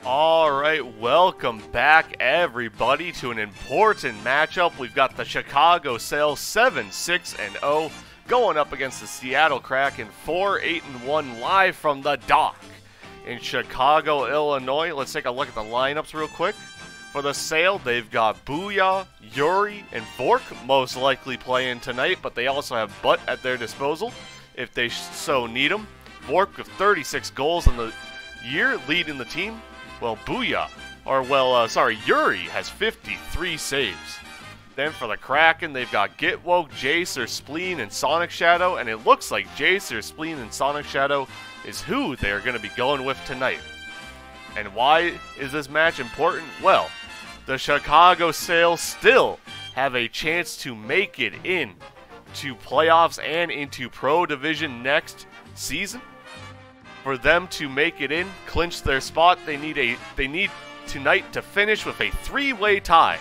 Alright, welcome back everybody to an important matchup. We've got the Chicago Sail 7-6-0 going up against the Seattle Kraken 4-8-1 live from the dock in Chicago, Illinois. Let's take a look at the lineups real quick. For the Sail, they've got Booyah, Yuri, and Vork most likely playing tonight, but they also have Butt at their disposal if they so need them. Vork with 36 goals in the year leading the team. Well, Yuri has 53 saves. Then for the Kraken, they've got Get Woke, Jacer, Spleen, and Sonic Shadow, and it looks like Jacer, Spleen, and Sonic Shadow is who they are going to be going with tonight. And why is this match important? Well, the Chicago Sail still have a chance to make it in to playoffs and into Pro Division next season. For them to make it in, clinch their spot, they need tonight to finish with a three-way tie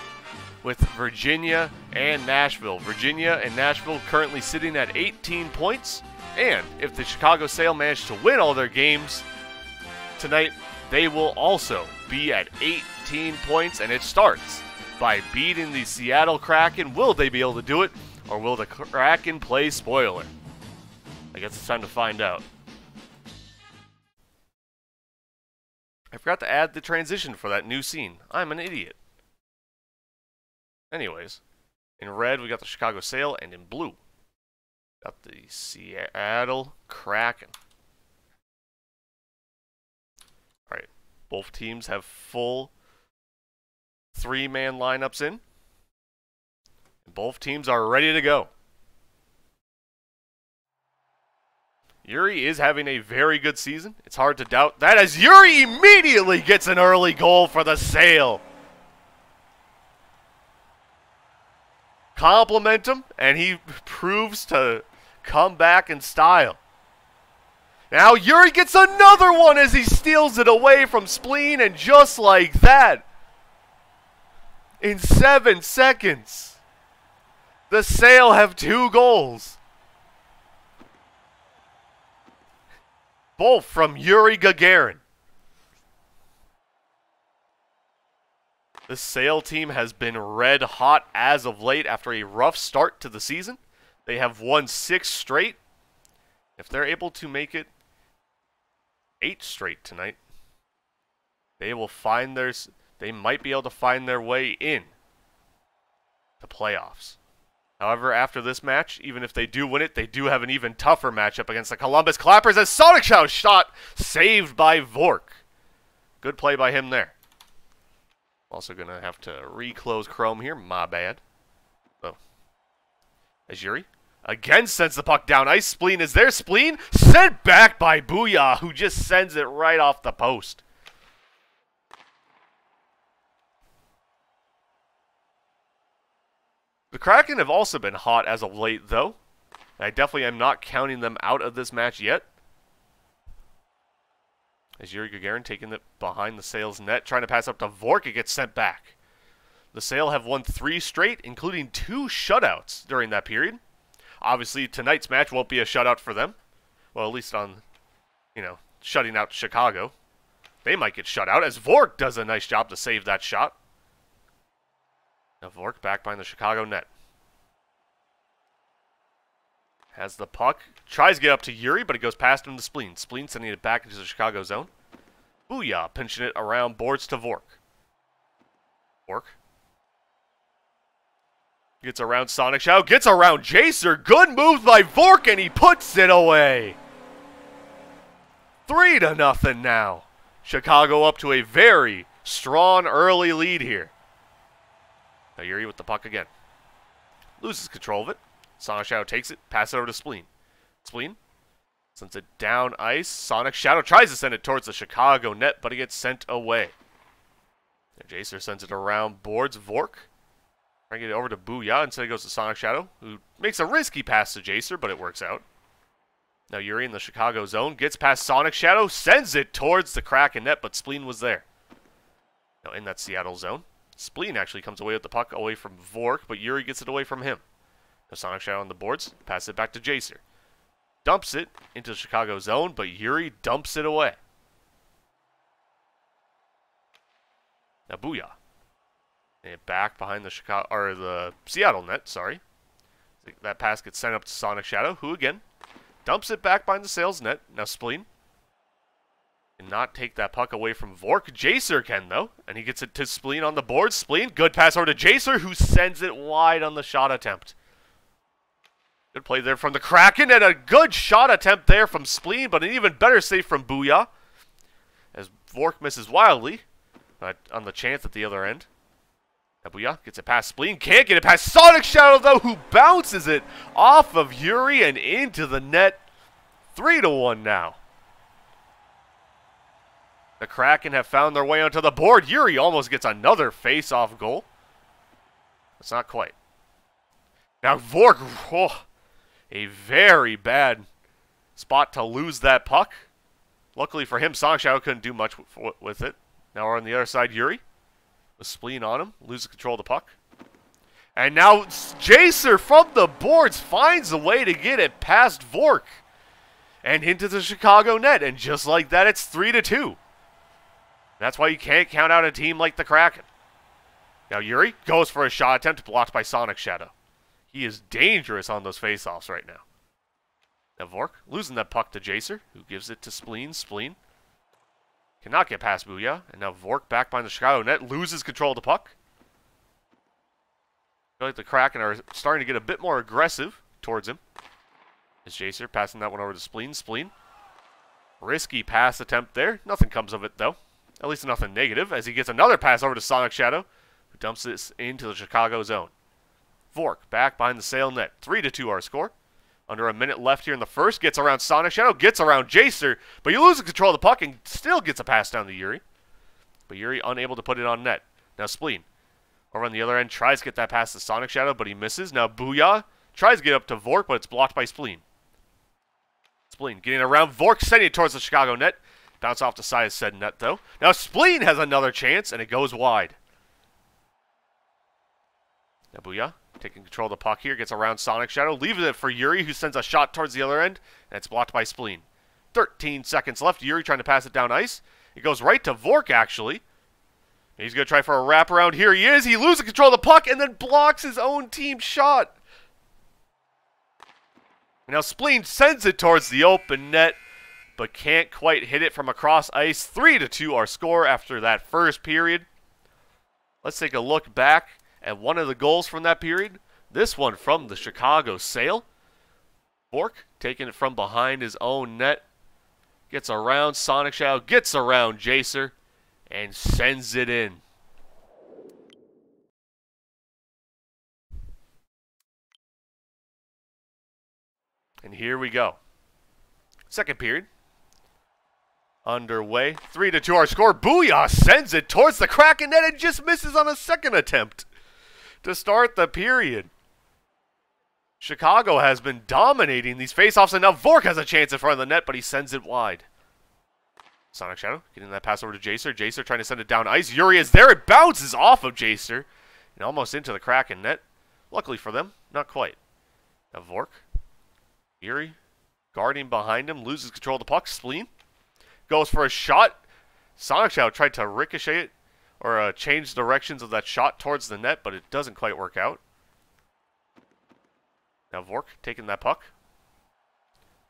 with Virginia and Nashville. Virginia and Nashville currently sitting at 18 points, and if the Chicago Sail manage to win all their games tonight, they will also be at 18 points, and it starts by beating the Seattle Kraken. Will they be able to do it, or will the Kraken play spoiler? I guess it's time to find out. I forgot to add the transition for that new scene. I'm an idiot. Anyways, in red we got the Chicago Sail, and in blue got the Seattle Kraken. Alright, both teams have full three-man lineups in. And both teams are ready to go. Yuri is having a very good season. It's hard to doubt that as Yuri immediately gets an early goal for the Sail. Compliment him, and he proves to come back in style. Now Yuri gets another one as he steals it away from Spleen, and just like that, in 7 seconds, the Sail have 2 goals. Both from Yuri Gagarin. The Sail team has been red hot as of late after a rough start to the season. They have won 6 straight. If they're able to make it 8 straight tonight, they might be able to find their way in the playoffs. However, after this match, even if they do win it, they do have an even tougher matchup against the Columbus Clappers as Sonic Shadow shot saved by Vork. Good play by him there. Also going to have to reclose Chrome here. My bad. Oh. As Yuri again sends the puck down ice. Spleen is there. Spleen sent back by Booyah, who just sends it right off the post. The Kraken have also been hot as of late, though. I definitely am not counting them out of this match yet. As Yuri Gagarin taking it behind the Sail's net, trying to pass up to Vork, it gets sent back. The Sail have won 3 straight, including 2 shutouts during that period. Obviously, tonight's match won't be a shutout for them. Well, at least on, shutting out Chicago. They might get shut out, as Vork does a nice job to save that shot. Now Vork back behind the Chicago net. Has the puck. Tries to get up to Yuri, but it goes past him to Spleen. Spleen sending it back into the Chicago zone. Booyah pinching it around boards to Vork. Vork gets around Sonic Shadow. Gets around Jacer. Good move by Vork, and he puts it away. 3-0 now. Chicago up to a very strong early lead here. Now Yuri with the puck again. Loses control of it. Sonic Shadow takes it, passes it over to Spleen. Spleen sends it down ice. Sonic Shadow tries to send it towards the Chicago net, but it gets sent away. And Jacer sends it around boards. Vork trying to get it over to Booyah. Instead it goes to Sonic Shadow, who makes a risky pass to Jacer, but it works out. Now Yuri in the Chicago zone gets past Sonic Shadow, sends it towards the Kraken net, but Spleen was there. Now in that Seattle zone, Spleen actually comes away with the puck away from Vork, but Yuri gets it away from him. Now Sonic Shadow on the boards, passes it back to Jacer. Dumps it into the Chicago zone, but Yuri dumps it away. Now Booyah. And back behind the the Seattle net, sorry. That pass gets sent up to Sonic Shadow, who again dumps it back behind the Sales net. Now Spleen cannot take that puck away from Vork. Jacer can, though, and he gets it to Spleen on the board. Spleen, good pass over to Jacer, who sends it wide on the shot attempt. Good play there from the Kraken, and a good shot attempt there from Spleen, but an even better save from Booyah, as Vork misses wildly on the chance at the other end. Now Booyah gets it past Spleen, can't get it past Sonic Shadow, though, who bounces it off of Yuri and into the net. 3-1 now. The Kraken have found their way onto the board. Yuri almost gets another face-off goal. It's not quite. Now Vork, oh, a very bad spot to lose that puck. Luckily for him, Sonic Shadow couldn't do much with it. Now we're on the other side, Yuri. With Spleen on him, loses control of the puck. And now Jacer from the boards finds a way to get it past Vork. And into the Chicago net. And just like that, it's 3-2. That's why you can't count out a team like the Kraken. Now Yuri goes for a shot attempt blocked by Sonic Shadow. He is dangerous on those faceoffs right now. Now Vork losing that puck to Jacer, who gives it to Spleen. Spleen cannot get past Booyah. And now Vork back behind the Chicago net, loses control of the puck. I feel like the Kraken are starting to get a bit more aggressive towards him. Is Jacer passing that one over to Spleen. Spleen. Risky pass attempt there. Nothing comes of it, though. At least nothing negative, as he gets another pass over to Sonic Shadow, who dumps this into the Chicago zone. Vork back behind the Sale net. 3-2 our score. Under a minute left here in the first. Gets around Sonic Shadow, gets around Jacer, but he loses control of the puck and still gets a pass down to Yuri. But Yuri unable to put it on net. Now Spleen, over on the other end, tries to get that pass to Sonic Shadow, but he misses. Now Booyah tries to get up to Vork, but it's blocked by Spleen. Spleen getting around Vork, sending it towards the Chicago net. Bounce off the side of said net, though. Now Spleen has another chance, and it goes wide. Now Booyah taking control of the puck here, gets around Sonic Shadow, leaving it for Yuri, who sends a shot towards the other end, and it's blocked by Spleen. 13 seconds left. Yuri trying to pass it down ice. It goes right to Vork, actually. He's going to try for a wraparound. Here he is. He loses control of the puck and then blocks his own team shot. Now Spleen sends it towards the open net, but can't quite hit it from across ice. 3-2 our score after that first period. Let's take a look back at one of the goals from that period. This one from the Chicago Sale. Vork taking it from behind his own net. Gets around Sonic Shadow, gets around Jacer, and sends it in. And here we go. Second period underway. 3-2 our score. Booyah sends it towards the Kraken net and just misses on a second attempt to start the period. Chicago has been dominating these faceoffs, and now Vork has a chance in front of the net, but he sends it wide. Sonic Shadow getting that pass over to Jacer. Jacer trying to send it down ice. Yuri is there. It bounces off of Jacer and almost into the Kraken net. Luckily for them, not quite. Now Vork. Yuri guarding behind him, loses control of the puck. Spleen goes for a shot. Sonic Shadow tried to ricochet it or change directions of that shot towards the net, but it doesn't quite work out. Now Vork taking that puck.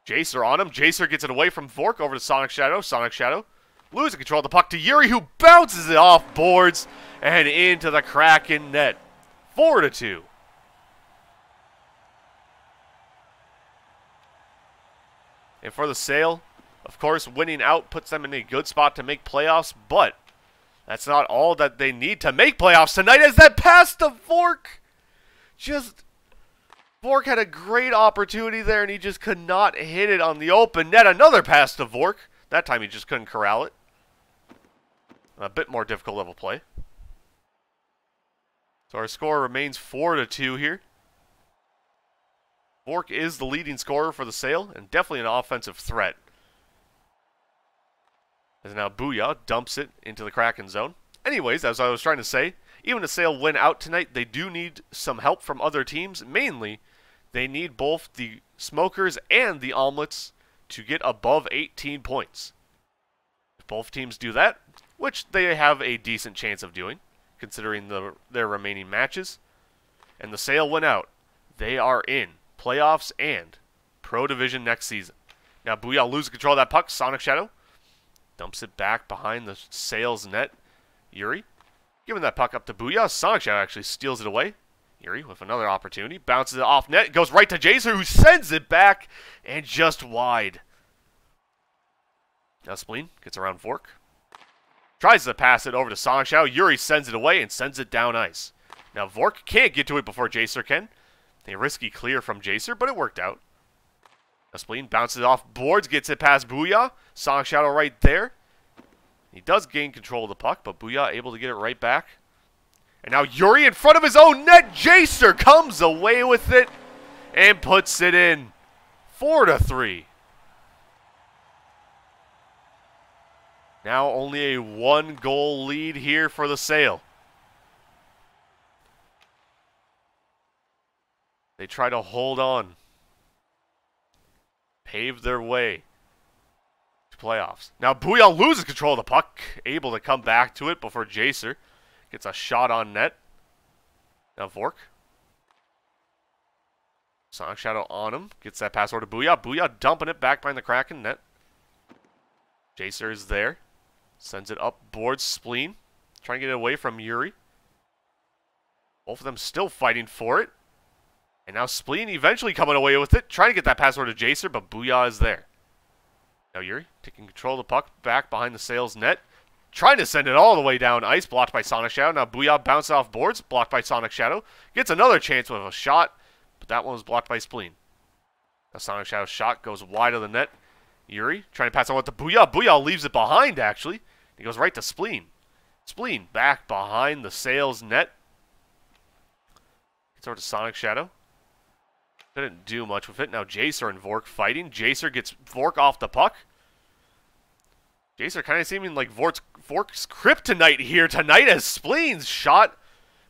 Jacer on him. Jacer gets it away from Vork over to Sonic Shadow. Sonic Shadow losing control of the puck to Yuri, who bounces it off boards and into the Kraken net. 4-2. And for the Sale, of course, winning out puts them in a good spot to make playoffs, but that's not all that they need to make playoffs tonight, as that pass to Vork. Vork had a great opportunity there, and he just could not hit it on the open net. Another pass to Vork. That time he just couldn't corral it. A bit more difficult level play. So our score remains 4-2 here. Vork is the leading scorer for the Sale, and definitely an offensive threat. As now Booyah dumps it into the Kraken zone. Anyways, as I was trying to say, even if Sale win out tonight, they do need some help from other teams. Mainly, they need both the Smokers and the Omelets to get above 18 points. If both teams do that, which they have a decent chance of doing, considering their remaining matches. And the sale went out. They are in playoffs and Pro Division next season. Now Booyah loses control of that puck. Sonic Shadow dumps it back behind the Sale's net. Yuri giving that puck up to Booyah. Sonic Shadow actually steals it away. Yuri with another opportunity. Bounces it off net. Goes right to Jacer, who sends it back and just wide. Now Spleen gets around Vork. Tries to pass it over to Sonic Shadow. Yuri sends it away and sends it down ice. Now Vork can't get to it before Jacer can. A risky clear from Jacer, but it worked out. Now Spleen bounces it off boards, gets it past Booyah. Sonic Shadow right there. He does gain control of the puck, but Booyah able to get it right back. And now Yuri in front of his own net. Jacer comes away with it and puts it in. 4-3. Now only a 1-goal lead here for the Sale. They try to hold on. Pave their way to playoffs. Now Booyah loses control of the puck. Able to come back to it before Jacer gets a shot on net. Now Vork. Sonic Shadow on him. Gets that pass over to Booyah. Booyah dumping it back behind the Kraken net. Jacer is there. Sends it up. Boards Spleen. Trying to get it away from Yuri. Both of them still fighting for it. And now Spleen eventually coming away with it. Trying to get that pass over to Jacer, but Booyah is there. Now Yuri taking control of the puck back behind the Sale's net. Trying to send it all the way down ice. Blocked by Sonic Shadow. Now Booyah bounces off boards. Blocked by Sonic Shadow. Gets another chance with a shot. But that one was blocked by Spleen. Now Sonic Shadow's shot goes wide of the net. Yuri trying to pass on with the Booyah. Booyah leaves it behind, actually. He goes right to Spleen. Spleen back behind the Sale's net. Gets over to Sonic Shadow. Couldn't do much with it. Now Jacer and Vork fighting. Jacer gets Vork off the puck. Jacer kind of seeming like Vork's kryptonite here tonight, as Spleen's shot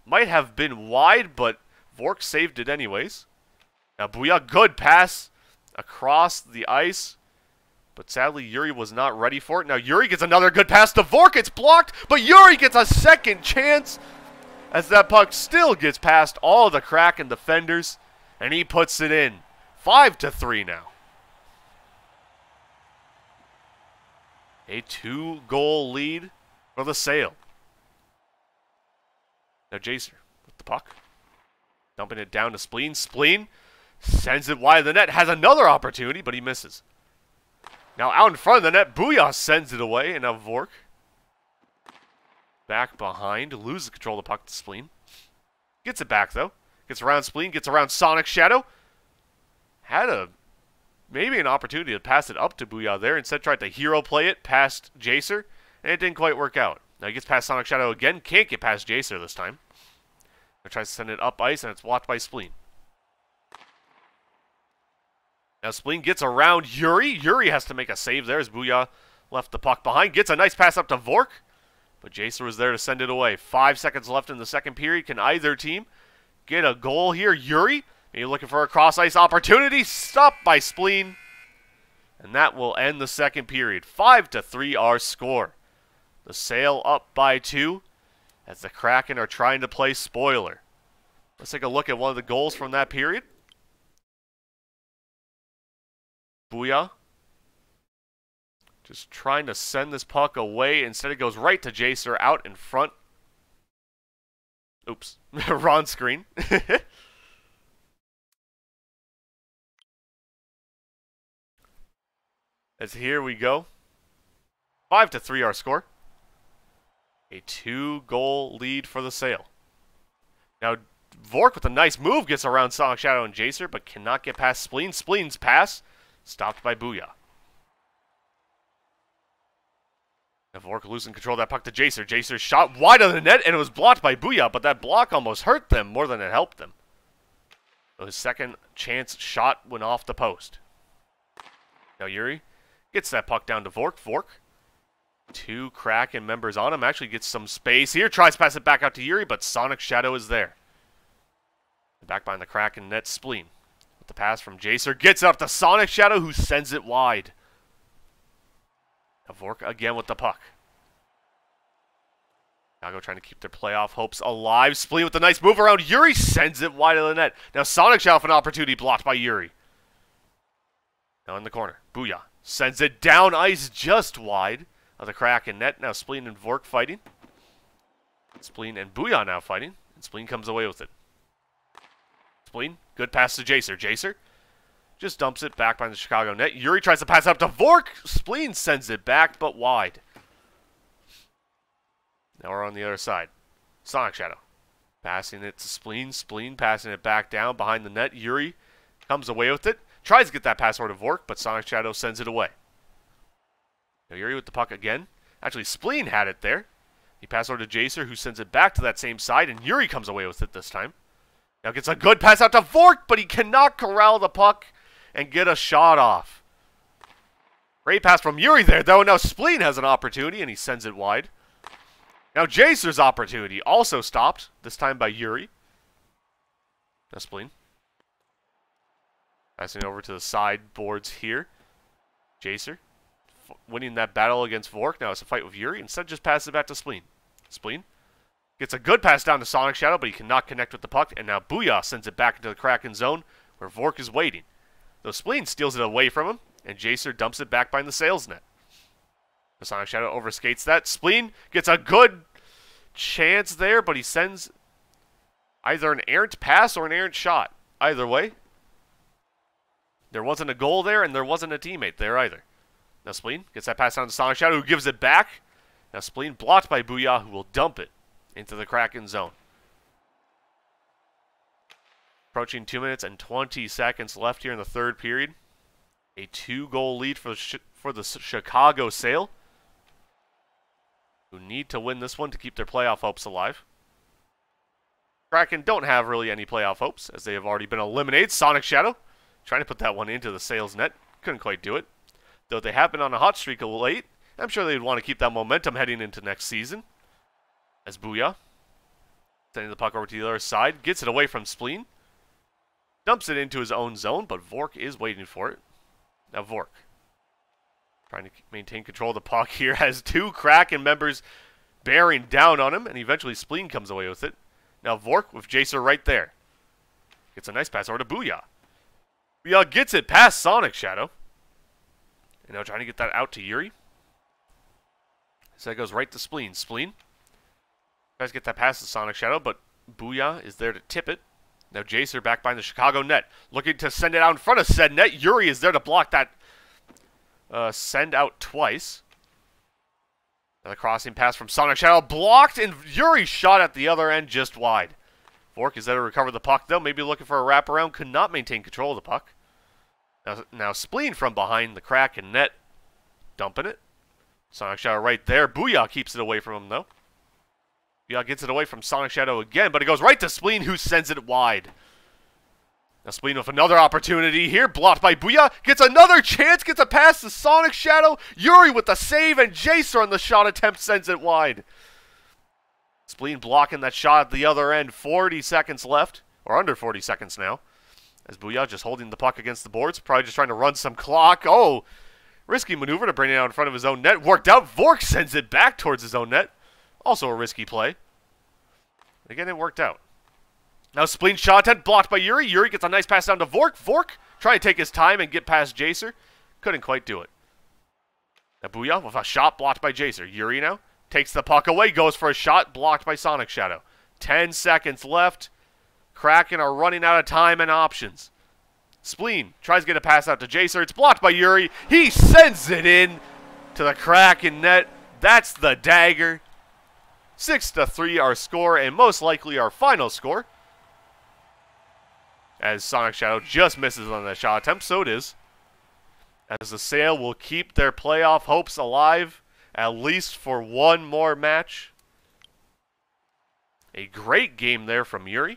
might have been wide, but Vork saved it anyways. Now Booyah, good pass across the ice. But sadly, Yuri was not ready for it. Now Yuri gets another good pass to Vork. It's blocked, but Yuri gets a second chance as that puck still gets past all of the Kraken defenders, and he puts it in. 5-3 now. A 2-goal lead for the Sale. Now Jacer with the puck. Dumping it down to Spleen. Spleen sends it wide of the net. Has another opportunity, but he misses. Now out in front of the net, Booyah sends it away, and now Vork back behind, loses control of the puck to Spleen. Gets it back, though. Gets around Spleen, gets around Sonic Shadow. Had maybe an opportunity to pass it up to Booyah there. Instead tried to hero play it past Jacer, and it didn't quite work out. Now he gets past Sonic Shadow again, can't get past Jacer this time. Now tries to send it up ice, and it's blocked by Spleen. Now Spleen gets around Yuri. Yuri has to make a save there as Booyah left the puck behind. Gets a nice pass up to Vork, but Jacer was there to send it away. 5 seconds left in the second period. Can either team get a goal here? Yuri, maybe looking for a cross-ice opportunity. Stopped by Spleen. And that will end the second period. 5-3 our score. The Sale up by 2 as the Kraken are trying to play spoiler. Let's take a look at one of the goals from that period. Booyah just trying to send this puck away. Instead it goes right to Jacer out in front. Oops. Wrong screen. As here we go. 5-3 our score. A 2-goal lead for the Sale. Now Vork with a nice move gets around Sonic Shadow and Jacer, but cannot get past Spleen. Spleen's pass stopped by Booyah. Now Vork losing control of that puck to Jacer. Jacer shot wide of the net, and it was blocked by Booyah, but that block almost hurt them more than it helped them. So his second chance shot went off the post. Now Yuri gets that puck down to Vork. Vork, 2 Kraken members on him. Actually gets some space here. Tries to pass it back out to Yuri, but Sonic Shadow is there. Back behind the Kraken net, Spleen. With the pass from Jacer. Gets it up to Sonic Shadow, who sends it wide. Now Vork again with the puck. Chicago trying to keep their playoff hopes alive. Spleen with a nice move around Yuri, sends it wide of the net. Now Sonic Shadow with an opportunity blocked by Yuri. Now in the corner, Booyah sends it down ice just wide of the Kraken net. Now Spleen and Vork fighting. Spleen and Booyah now fighting. And Spleen comes away with it. Spleen, good pass to Jacer. Jacer just dumps it back behind the Chicago net. Yuri tries to pass up to Vork. Spleen sends it back, but wide. Now we're on the other side. Sonic Shadow passing it to Spleen. Spleen passing it back down behind the net. Yuri comes away with it. Tries to get that pass over to Vork, but Sonic Shadow sends it away. Now Yuri with the puck again. Actually, Spleen had it there. He passed over to Jacer, who sends it back to that same side, and Yuri comes away with it this time. Now gets a good pass out to Vork, but he cannot corral the puck and get a shot off. Great pass from Yuri there, though. Now Spleen has an opportunity, and he sends it wide. Now Jacer's opportunity also stopped, this time by Yuri. Now Spleen. Passing over to the sideboards here. Jacer winning that battle against Vork. Now it's a fight with Yuri. Instead, just passes it back to Spleen. Spleen gets a good pass down to Sonic Shadow, but he cannot connect with the puck. And now Booyah sends it back into the Kraken zone, where Vork is waiting. Though Spleen steals it away from him, and Jacer dumps it back behind the sales net. The Sonic Shadow overskates that. Spleen gets a good chance there, but he sends either an errant pass or an errant shot. Either way, there wasn't a goal there, and there wasn't a teammate there either. Now Spleen gets that pass down to Sonic Shadow, who gives it back. Now Spleen blocked by Booyah, who will dump it into the Kraken zone. Approaching 2 minutes and 20 seconds left here in the third period. A 2-goal lead for the Chicago Sail, who need to win this one to keep their playoff hopes alive. Kraken don't have really any playoff hopes, as they have already been eliminated. Sonic Shadow trying to put that one into the Sails net. Couldn't quite do it. Though they have been on a hot streak of late, I'm sure they'd want to keep that momentum heading into next season. As Booyah, sending the puck over to the other side, gets it away from Spleen. Dumps it into his own zone, but Vork is waiting for it. Now Vork, trying to maintain control of the puck here, has two Kraken members bearing down on him, and eventually Spleen comes away with it. Now Vork with Jacer right there. Gets a nice pass over to Booyah. Booyah gets it past Sonic Shadow. And now trying to get that out to Yuri. So that goes right to Spleen. Spleen tries to get that past to Sonic Shadow, but Booyah is there to tip it. Now Jacer back behind the Chicago net, looking to send it out in front of said net. Yuri is there to block that send out twice. Now the crossing pass from Sonic Shadow blocked, and Yuri shot at the other end just wide. Vork is there to recover the puck, though. Maybe looking for a wraparound. Could not maintain control of the puck. Now Spleen from behind the Kraken net, dumping it. Sonic Shadow right there. Booyah keeps it away from him, though. Booyah gets it away from Sonic Shadow again, but it goes right to Spleen, who sends it wide. Now Spleen with another opportunity here, blocked by Booyah. Gets another chance, gets a pass to Sonic Shadow. Yuri with the save, and Jacer on the shot attempt sends it wide. Spleen blocking that shot at the other end. 40 seconds left, or under 40 seconds now. As Booyah just holding the puck against the boards, probably just trying to run some clock. Oh, risky maneuver to bring it out in front of his own net. Worked out. Vork sends it back towards his own net. Also a risky play. Again, it worked out. Now Spleen shot attempt blocked by Yuri. Yuri gets a nice pass down to Vork. Vork trying to take his time and get past Jacer. Couldn't quite do it. Now Booyah with a shot blocked by Jacer. Yuri now takes the puck away, goes for a shot blocked by Sonic Shadow. 10 seconds left. Kraken are running out of time and options. Spleen tries to get a pass out to Jacer. It's blocked by Yuri. He sends it in to the Kraken net. That's the dagger. 6-3 our score, and most likely our final score. As Sonic Shadow just misses on that shot attempt, so it is. As the Sail will keep their playoff hopes alive, at least for one more match. A great game there from Yuri.